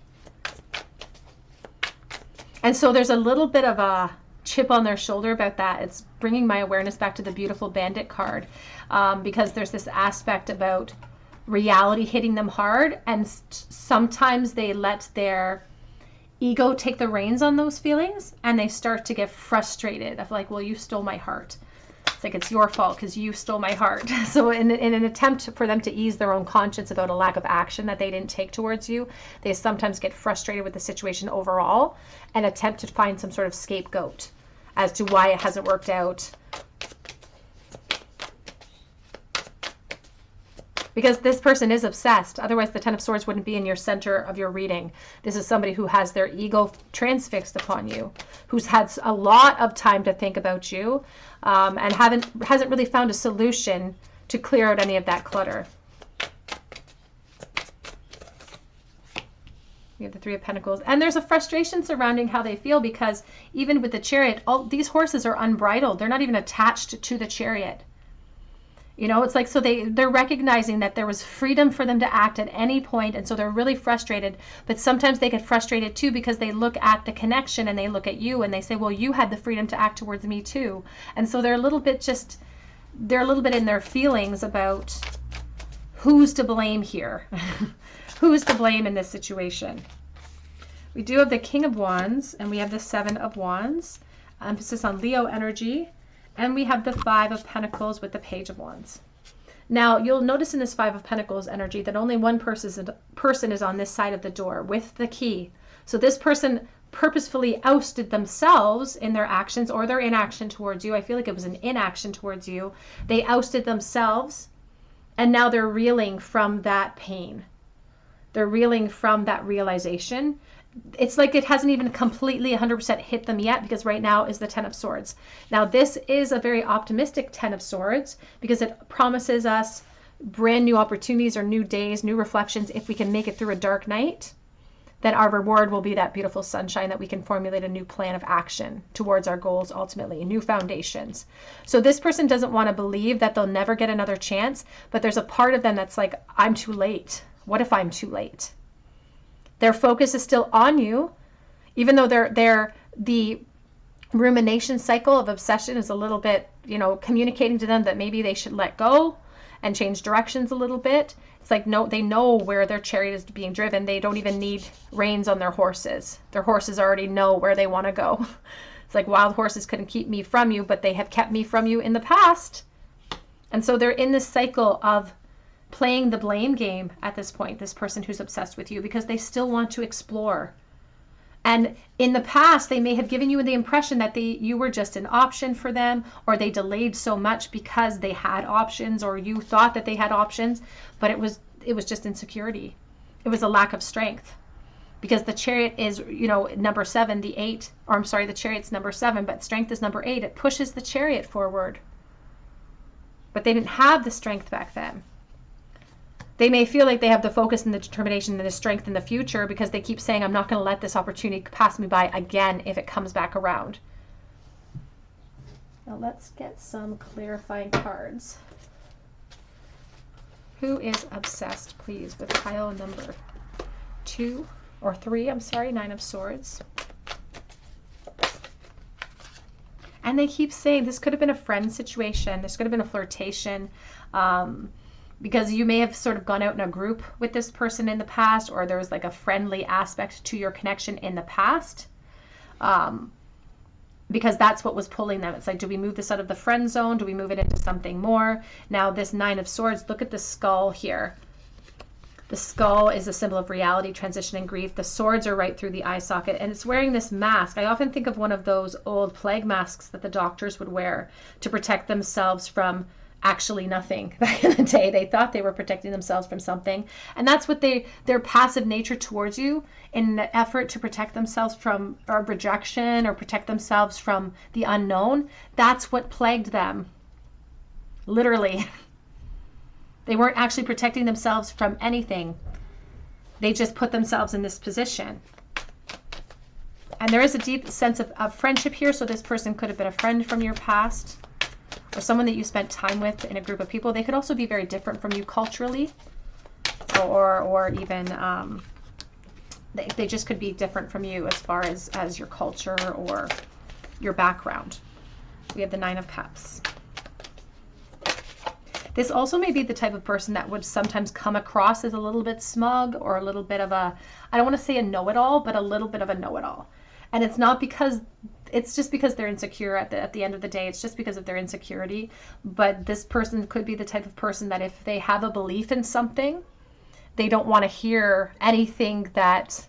And so there's a little bit of a chip on their shoulder about that. It's bringing my awareness back to the beautiful bandit card, because there's this aspect about reality hitting them hard, and sometimes they let their ego take the reins on those feelings, and they start to get frustrated of like, well, you stole my heart. It's like, it's your fault because you stole my heart. So in an attempt for them to ease their own conscience about a lack of action that they didn't take towards you, they sometimes get frustrated with the situation overall and attempt to find some sort of scapegoat as to why it hasn't worked out. Because this person is obsessed. Otherwise, the 10 of Swords wouldn't be in your center of your reading. This is somebody who has their ego transfixed upon you, who's had a lot of time to think about you, and hasn't really found a solution to clear out any of that clutter. We have the 3 of Pentacles. And there's a frustration surrounding how they feel, because even with the Chariot, all these horses are unbridled. They're not even attached to the Chariot. You know, it's like, so they're recognizing that there was freedom for them to act at any point, and so they're really frustrated. But sometimes they get frustrated too because they look at the connection and they look at you and they say, well, you had the freedom to act towards me too. And so they're a little bit in their feelings about who's to blame here. Who's to blame in this situation? We do have the King of Wands, and we have the 7 of Wands, emphasis on Leo energy. And we have the 5 of Pentacles with the Page of Wands. Now, you'll notice in this 5 of Pentacles energy that only one person is on this side of the door with the key. So this person purposefully ousted themselves in their actions or their inaction towards you. I feel like it was an inaction towards you. They ousted themselves, and now they're reeling from that pain. They're reeling from that realization. It's like it hasn't even completely 100% hit them yet, because right now is the 10 of Swords. Now this is a very optimistic 10 of Swords because it promises us brand new opportunities or new days, new reflections if we can make it through a dark night. then our reward will be that beautiful sunshine that we can formulate a new plan of action towards our goals, ultimately, new foundations. So this person doesn't want to believe that they'll never get another chance, but there's a part of them that's like, I'm too late. What if I'm too late? Their focus is still on you, even though the rumination cycle of obsession is a little bit, communicating to them that maybe they should let go and change directions a little bit. It's like, no, they know where their chariot is being driven. They don't even need reins on their horses. Their horses already know where they want to go. It's like, wild horses couldn't keep me from you, but they have kept me from you in the past. And so they're in this cycle of playing the blame game at this point, this person who's obsessed with you, because they still want to explore. And in the past, they may have given you the impression that you were just an option for them, or they delayed so much because they had options, or you thought that they had options, but it was just insecurity. It was a lack of strength, because the chariot is, number 7, the chariot's number 7, but strength is number 8. It pushes the chariot forward. But they didn't have the strength back then. They may feel like they have the focus and the determination and the strength in the future because they keep saying, I'm not going to let this opportunity pass me by again if it comes back around. Now let's get some clarifying cards. Who is obsessed, please, with pile number 2 or 3? I'm sorry, 9 of Swords. And they keep saying this could have been a friend situation. This could have been a flirtation. Because you may have sort of gone out in a group with this person in the past, or there was like a friendly aspect to your connection in the past. Because that's what was pulling them. It's like, do we move this out of the friend zone? Do we move it into something more? Now this 9 of Swords, look at the skull here. The skull is a symbol of reality, transition, and grief. The swords are right through the eye socket, and it's wearing this mask. I often think of one of those old plague masks that the doctors would wear to protect themselves from actually nothing. Back in the day, they thought they were protecting themselves from something, and that's what their passive nature towards you, in an effort to protect themselves from rejection or protect themselves from the unknown. That's what plagued them, literally. They weren't actually protecting themselves from anything. They just put themselves in this position. And there is a deep sense of friendship here, so this person could have been a friend from your past, or someone that you spent time with in a group of people. They could also be very different from you culturally, or even they just could be different from you as far as your culture or your background. We have the 9 of Cups. This also may be the type of person that would sometimes come across as a little bit smug, or a little bit of a, I don't want to say a know-it-all, but a little bit of a know-it-all. And it's not because, it's just because they're insecure at the end of the day. It's just because of their insecurity. But this person could be the type of person that if they have a belief in something, they don't want to hear anything that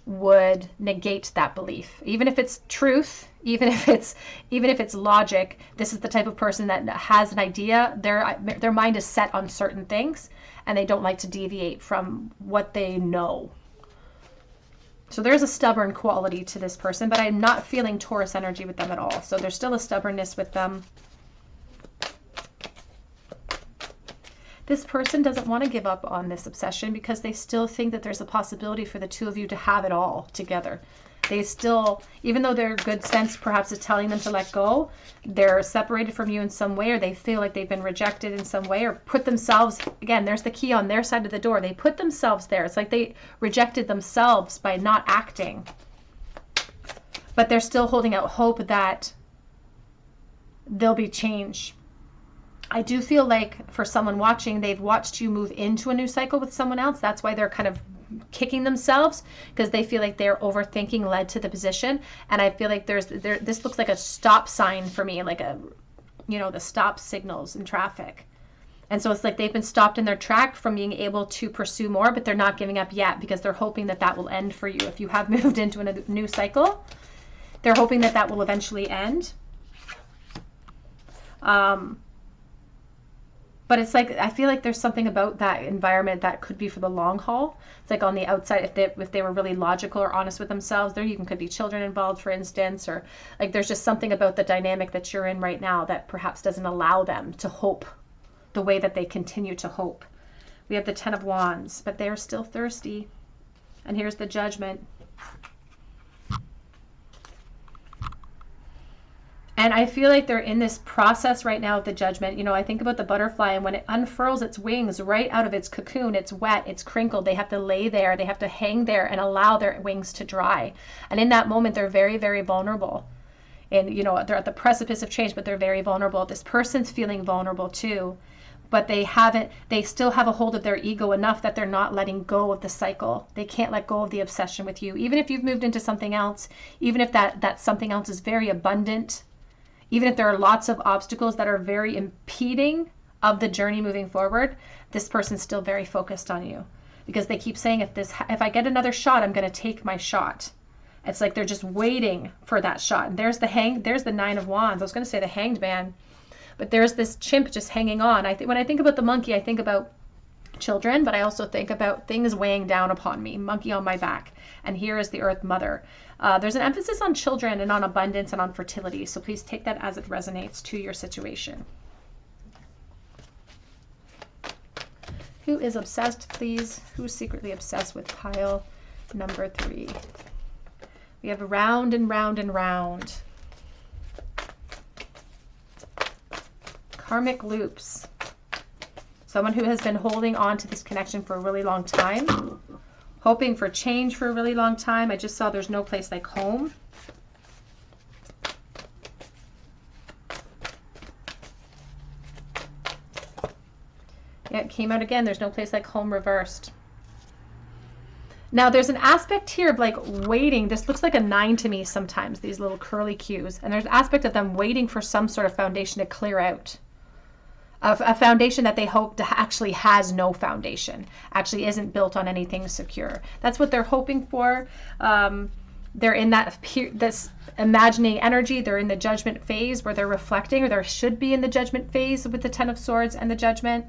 would negate that belief. Even if it's truth, even if it's logic, this is the type of person that has an idea. Their mind is set on certain things, and they don't like to deviate from what they know. So there's a stubborn quality to this person, but I'm not feeling Taurus energy with them at all. So there's still a stubbornness with them. This person doesn't want to give up on this obsession because they still think that there's a possibility for the two of you to have it all together. They still, even though their good sense perhaps is telling them to let go, they're separated from you in some way, or they feel like they've been rejected in some way, or put themselves, again, there's the key on their side of the door. They put themselves there. It's like they rejected themselves by not acting. But they're still holding out hope that there'll be change. I do feel like for someone watching, they've watched you move into a new cycle with someone else. That's why they're kind of kicking themselves, because they feel like their overthinking led to the position. And I feel like this looks like a stop sign for me, like the stop signals in traffic. And so it's like they've been stopped in their track from being able to pursue more, but they're not giving up yet because they're hoping that that will end for you. If you have moved into a new cycle, they're hoping that that will eventually end. But it's like, I feel like there's something about that environment that could be for the long haul. It's like on the outside, if they were really logical or honest with themselves, there even could be children involved, for instance, or like there's just something about the dynamic that you're in right now that perhaps doesn't allow them to hope the way that they continue to hope. We have the 10 of Wands, but they're still thirsty. And here's the Judgment. And I feel like they're in this process right now of the Judgment. You know, I think about the butterfly, and when it unfurls its wings right out of its cocoon, it's wet, it's crinkled. They have to lay there, they have to hang there and allow their wings to dry. And in that moment, they're very, very vulnerable. And, you know, they're at the precipice of change, but they're very vulnerable. This person's feeling vulnerable too, but they still have a hold of their ego enough that they're not letting go of the cycle. They can't let go of the obsession with you. Even if you've moved into something else, even if that something else is very abundant, even if there are lots of obstacles that are very impeding of the journey moving forward, this person's still very focused on you, because they keep saying, if I get another shot, I'm going to take my shot. It's like they're just waiting for that shot. And there's the Nine of Wands. I was going to say the Hanged Man, but there's this chimp just hanging on. When I think about the monkey, I think about children, but I also think about things weighing down upon me, monkey on my back. And here is the Earth Mother. There's an emphasis on children and on abundance and on fertility. So please take that as it resonates to your situation. Who is obsessed, please? Who's secretly obsessed with pile number 3? We have round and round and round. Karmic loops. Someone who has been holding on to this connection for a really long time, hoping for change for a really long time. I just saw there's no place like home. Yeah, it came out again. There's no place like home reversed. Now there's an aspect here of like waiting. This looks like a 9 to me sometimes, these little curly cues. And there's an aspect of them waiting for some sort of foundation to clear out. A foundation that they hope to actually has no foundation, actually isn't built on anything secure. That's what they're hoping for. They're in this imagining energy. They're in the Judgment phase where they're reflecting, or they should be in the Judgment phase with the Ten of Swords and the Judgment.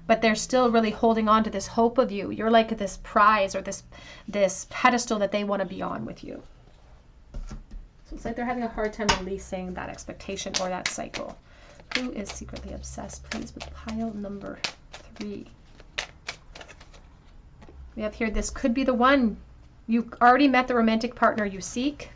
But they're still really holding on to this hope of you. You're like this prize or this pedestal that they want to be on with you. So it's like they're having a hard time releasing that expectation or that cycle. Who is secretly obsessed, please, with pile number 3? We have here, this could be the one. You already met the romantic partner you seek.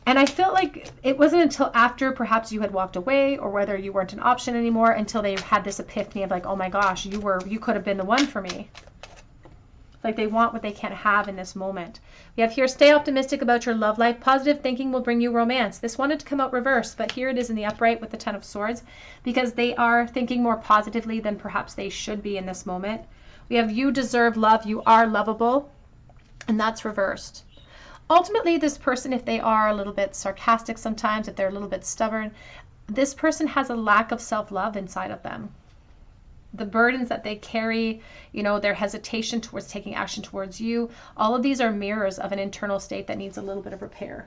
And I felt like it wasn't until after perhaps you had walked away, or whether you weren't an option anymore, until they had this epiphany of like, oh my gosh, you could have been the one for me. Like they want what they can't have in this moment. We have here, stay optimistic about your love life. Positive thinking will bring you romance. This wanted to come out reversed, but here it is in the upright with the Ten of Swords, because they are thinking more positively than perhaps they should be in this moment. We have, you deserve love. You are lovable. And that's reversed. Ultimately, this person, if they are a little bit sarcastic sometimes, if they're a little bit stubborn, this person has a lack of self-love inside of them. The burdens that they carry, you know, their hesitation towards taking action towards you, all of these are mirrors of an internal state that needs a little bit of repair.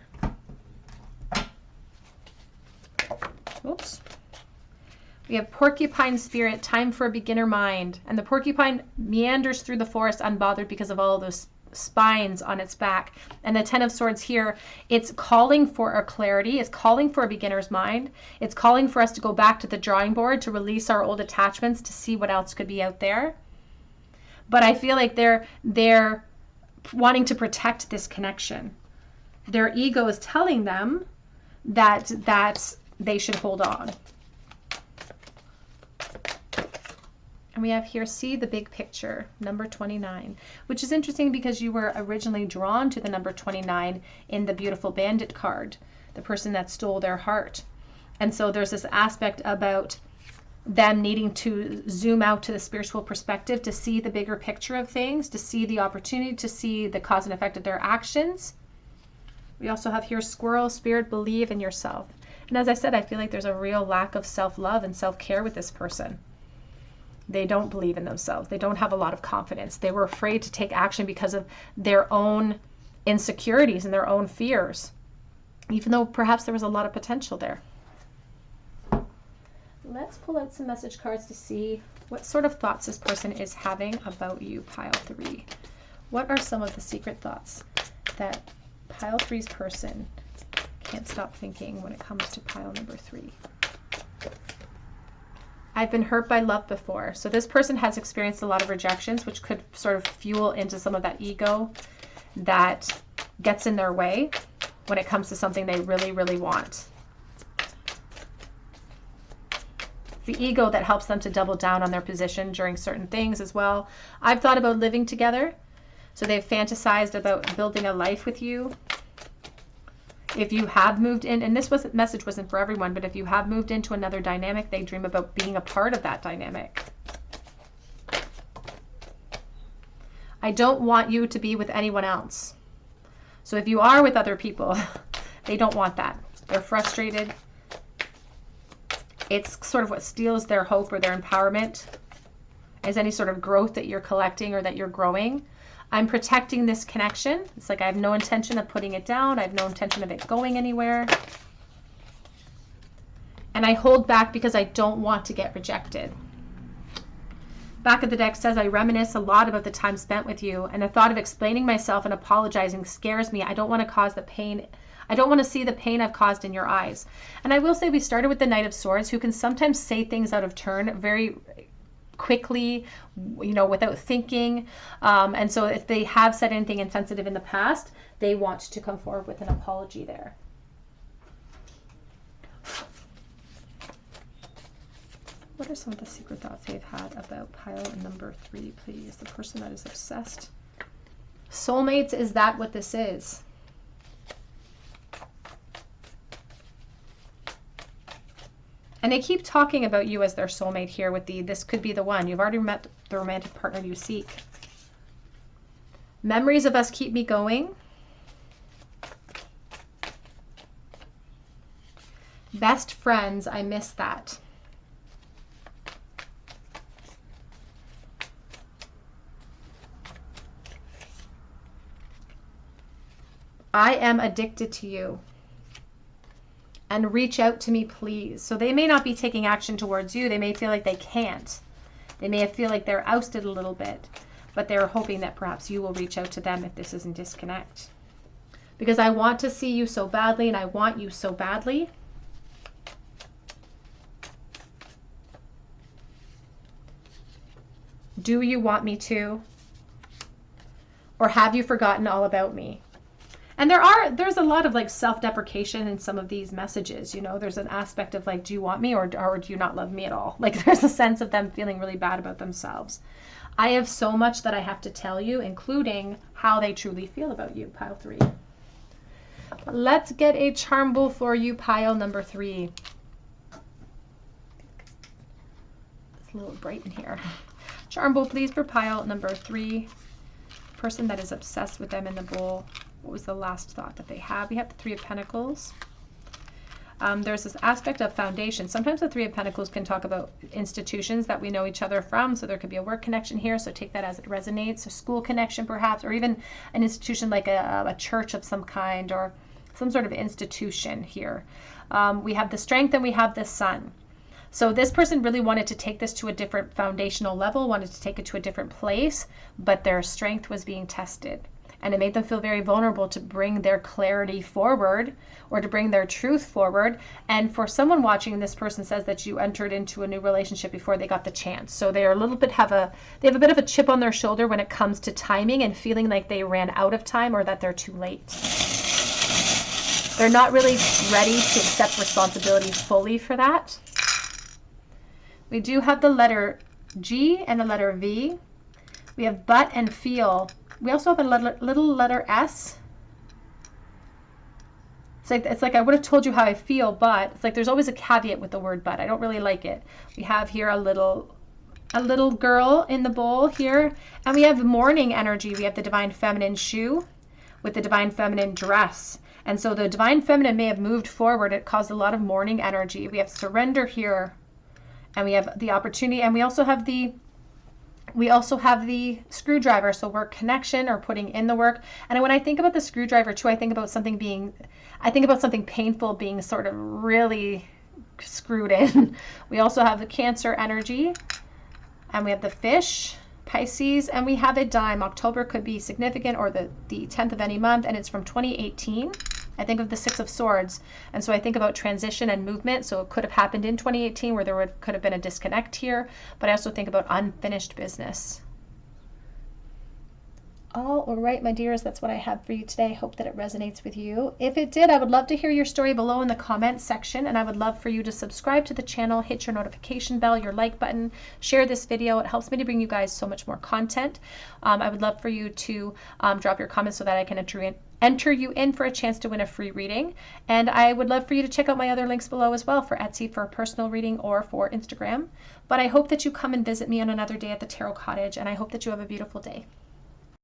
Oops. We have porcupine spirit, time for a beginner mind. And the porcupine meanders through the forest unbothered because of all of those spines on its back. And the Ten of Swords here, it's calling for a clarity. It's calling for a beginner's mind. It's calling for us to go back to the drawing board, to release our old attachments, to see what else could be out there. But I feel like they're wanting to protect this connection. Their ego is telling them that they should hold on. And we have here, see the big picture, number 29, which is interesting because you were originally drawn to the number 29 in the Beautiful Bandit card, the person that stole their heart. And so there's this aspect about them needing to zoom out to the spiritual perspective, to see the bigger picture of things, to see the opportunity, to see the cause and effect of their actions. We also have here, squirrel spirit, believe in yourself. And as I said, I feel like there's a real lack of self-love and self-care with this person. They don't believe in themselves. They don't have a lot of confidence. They were afraid to take action because of their own insecurities and their own fears, even though perhaps there was a lot of potential there. Let's pull out some message cards to see what sort of thoughts this person is having about you, pile 3. What are some of the secret thoughts that pile 3's person can't stop thinking when it comes to pile number 3? I've been hurt by love before. So this person has experienced a lot of rejections, which could sort of fuel into some of that ego that gets in their way when it comes to something they really, really want. The ego that helps them to double down on their position during certain things as well. I've thought about living together. So they've fantasized about building a life with you. If you have moved in, and this message wasn't for everyone, but if you have moved into another dynamic, they dream about being a part of that dynamic. I don't want you to be with anyone else. So if you are with other people, they don't want that. They're frustrated. It's sort of what steals their hope or their empowerment, is any sort of growth that you're collecting or that you're growing. I'm protecting this connection. It's like I have no intention of putting it down. I have no intention of it going anywhere. And I hold back because I don't want to get rejected. Back of the deck says, I reminisce a lot about the time spent with you, and the thought of explaining myself and apologizing scares me. I don't want to cause the pain. I don't want to see the pain I've caused in your eyes. And I will say we started with the Knight of Swords, who can sometimes say things out of turn very quickly, you know, without thinking. And so if they have said anything insensitive in the past, they want to come forward with an apology there. What are some of the secret thoughts they've had about pile number 3, please? The person that is obsessed. Soulmates, is that what this is? And they keep talking about you as their soulmate here with the, this could be the one. You've already met the romantic partner you seek. Memories of us keep me going. Best friends, I miss that. I am addicted to you. And reach out to me, please. So they may not be taking action towards you. They may feel like they can't. They may feel like they're ousted a little bit, but they're hoping that perhaps you will reach out to them if this isn't disconnect. Because I want to see you so badly, and I want you so badly. Do you want me to? Or have you forgotten all about me? And there's a lot of like self-deprecation in some of these messages, you know. There's an aspect of like, do you want me or do you not love me at all? Like there's a sense of them feeling really bad about themselves. I have so much that I have to tell you, including how they truly feel about you, pile 3. Let's get a charm bull for you, pile number 3. It's a little bright in here. Charm bull, please, for pile number 3. Person that is obsessed with them in the bowl. What was the last thought that they have? We have the 3 of Pentacles. There's this aspect of foundation. Sometimes the 3 of Pentacles can talk about institutions that we know each other from. So there could be a work connection here. So take that as it resonates. A school connection perhaps, or even an institution like a church of some kind, or some sort of institution here. We have the Strength and we have the Sun. So this person really wanted to take this to a different foundational level, wanted to take it to a different place, but their strength was being tested. And it made them feel very vulnerable to bring their clarity forward or to bring their truth forward. And for someone watching, this person says that you entered into a new relationship before they got the chance. So they are a little bit they have a bit of a chip on their shoulder when it comes to timing and feeling like they ran out of time or that they're too late. They're not really ready to accept responsibility fully for that. We do have the letter G and the letter V. We have but and feel. We also have a little letter S. It's like I would have told you how I feel, but it's like there's always a caveat with the word but. I don't really like it. We have here a little girl in the bowl here, and we have morning energy. We have the Divine Feminine shoe with the Divine Feminine dress. And so the Divine Feminine may have moved forward. It caused a lot of morning energy. We have surrender here, and we have the opportunity, and we also have the screwdriver, so work connection or putting in the work. And when I think about the screwdriver too, I think about something painful being sort of really screwed in. We also have the Cancer energy, and we have the fish, Pisces, and we have a dime. October could be significant, or the 10th of any month, and it's from 2018. I think of the Six of Swords, and so I think about transition and movement. So it could have happened in 2018 where could have been a disconnect here, but I also think about unfinished business. All right, my dears, that's what I have for you today. I hope that it resonates with you. If it did, I would love to hear your story below in the comments section, and I would love for you to subscribe to the channel, hit your notification bell, your like button, share this video. It helps me to bring you guys so much more content. I would love for you to drop your comments so that I can enter you in for a chance to win a free reading. And I would love for you to check out my other links below as well for Etsy for a personal reading or for Instagram. But I hope that you come and visit me on another day at the Tarot Cottage, and I hope that you have a beautiful day.